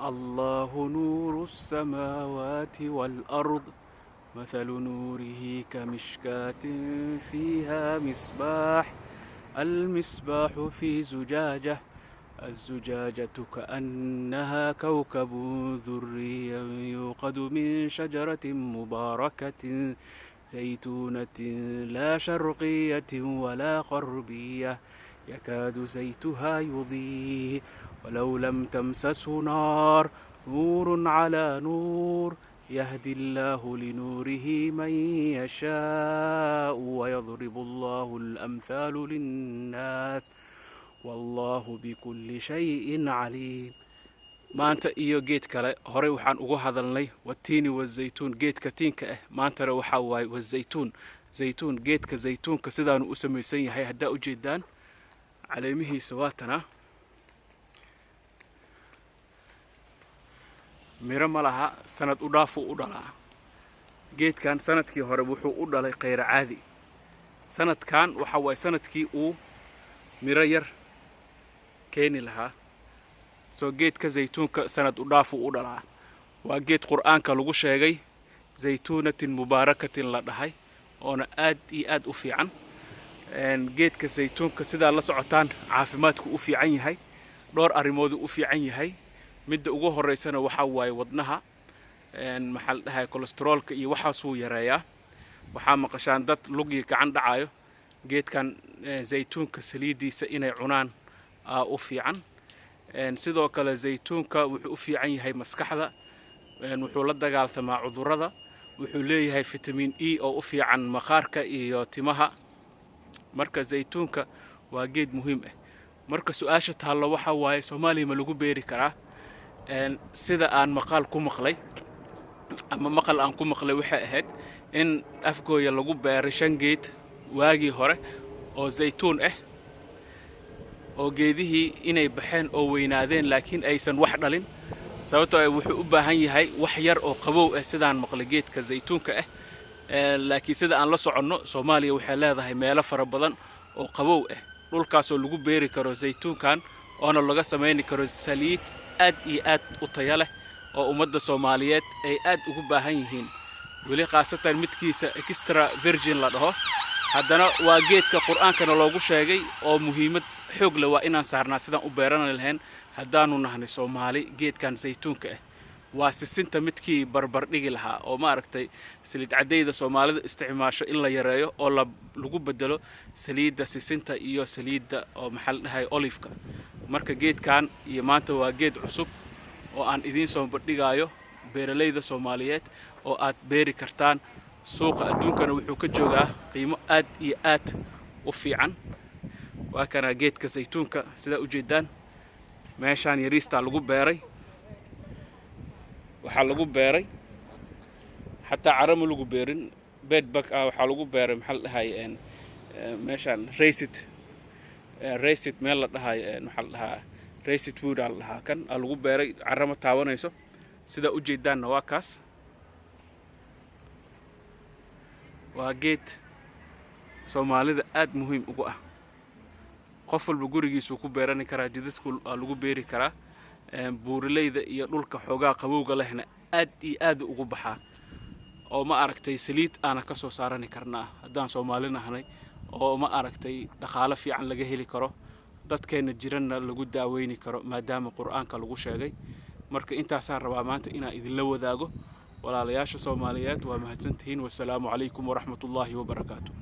الله نور السماوات والأرض مثل نوره كمشكاة فيها مصباح المصباح في زجاجة الزجاجة كأنها كوكب ذري يوقد من شجرة مباركة زيتونة لا شرقية ولا غربية يكاد زيتها يضيء ولو لم تمسسه نار نور على نور يهدي الله لنوره من يشاء ويضرب الله الأمثال للناس والله بكل شيء عليم. maanta iyo geed kale horey waxaan ugu hadalnay watiini wazaytuun geedka tiinka ah maantana waxa waay wazaytuun zaytuun geedka zaytuunka sidaanu u samaysan yahay hadda u jeedaan caleemihiisa waatana miro malaha sanad u dhaafo u dhalaa geedkan sanadkii hore wuxuu u dhalay qeyr caadi sanadkan waxa waay sanadkii uu miro yar keeni lahaa soo geedka zaytuunka sanad u dhaafo u dhalaa waa geed quraanka lagu sheegay zaytuunatin mubaarakatin la dhahay oona aad iyo aad u fiican geedka zaytuunka sida la socotaan caafimaadku u fiican yahay dhowr arimood u fiican yahay midda ugu horeysana waxa waay wadnaha maxal dhahay kolestaroolka iyo waxa soo yareeyaa waxa maqashaan dad lugi gacan dhacayo geedkan zaytuunka saliidiisa inay cunaan u fiican sidoo kale zaytuunka wuxuu u fiican yahay maskaxda wuxuu la dagaaltamaa cudurrada wuxuu leeyahay vitamin E oo u fiican maqaarka iyo timaha marka zaytuunka waa geed muhiim ah marka su'aasha taalo waxa waaye Soomaaliya ma lagu beeri karaa sida aan maqal ku maqlay ama maqal aan ku maqlay waxa ahayd in afgooya lagu beeray 5 geed waagii hore oo zaytuun ah oo geedihii inay baxeen oo weynaadeen laakiin aysan wax dhalin sababtoo ah wuxuu u baahan yahay wax yar oo qabow ah sidaan maqlay geedka zaytuunka ah laakiin sida aan la soconno Soomaaliya waxay leedahay meelo fara badan oo qabow ah dhulkaas oo lagu beeri karo zaytuunkan oo laga sameeyni karo saliid aad iyo aad u tayo leh oo ummadda Soomaaliyeed ay aad ugu baahan yihiin wali qaasatan midkiisa extra virgin la dhaho haddana waa geedka quraankana loogu sheegay oo muhiimad xoog leh waa inaan saarnaa sidaan u beeran lahayn haddaanu nahnay Soomaali geedkan zaytuunka ah waa sisinta midkii barbar dhigi lahaa oo ma aragtay saliid cadayda Soomaalida isticmaasho in la yareeyo oo lagu bedelo saliidda sisinta iyo saliidda oo maxal dhahay olive-ka marka geedkan iyo maanta waa geed cusub oo aan idin soo bandhigayo beeralayda Soomaaliyeed oo aad beeri kartaan suuqa adduunkana wuxuu ka joogaa qiimo aad iyo aad u fiican waa kana geedka zaytuunka sida u jeedaan meeshaan yariista lagu beeray waxa lagu beeray hatta caramo lagu beerin bedbug waxa lagu beeray maxal dhahay meeshaan racid meel la dhahay maxal dhahaa racid wood la dhahaa kan lagu beeray caramo taawanayso sida u jeedaan waa kaas waa geed Soomaalida aad muhiim ugu ah qof walba gurigiisa ku beeran karaa jidadku lagu beeri karaa buurleyda iyo dhulka xoogaa qabowga lehna aad iyo aad ugu baxaa oo ma aragtay saliid aan ka soo saaran karnaa haddaan Soomaalinahay oo ma aragtay dhaqaale fiican laga heli karo dadkeena jiranna lagu daaweyn karo maadaama quraanka lagu sheegay marka intaasaan rabaa maanta inaan idin la wadaago walaalayaasha Soomaaliyeed waa mahadsantihiin wassalaamu calaykum wa rahmatullaahi wa barakaatuh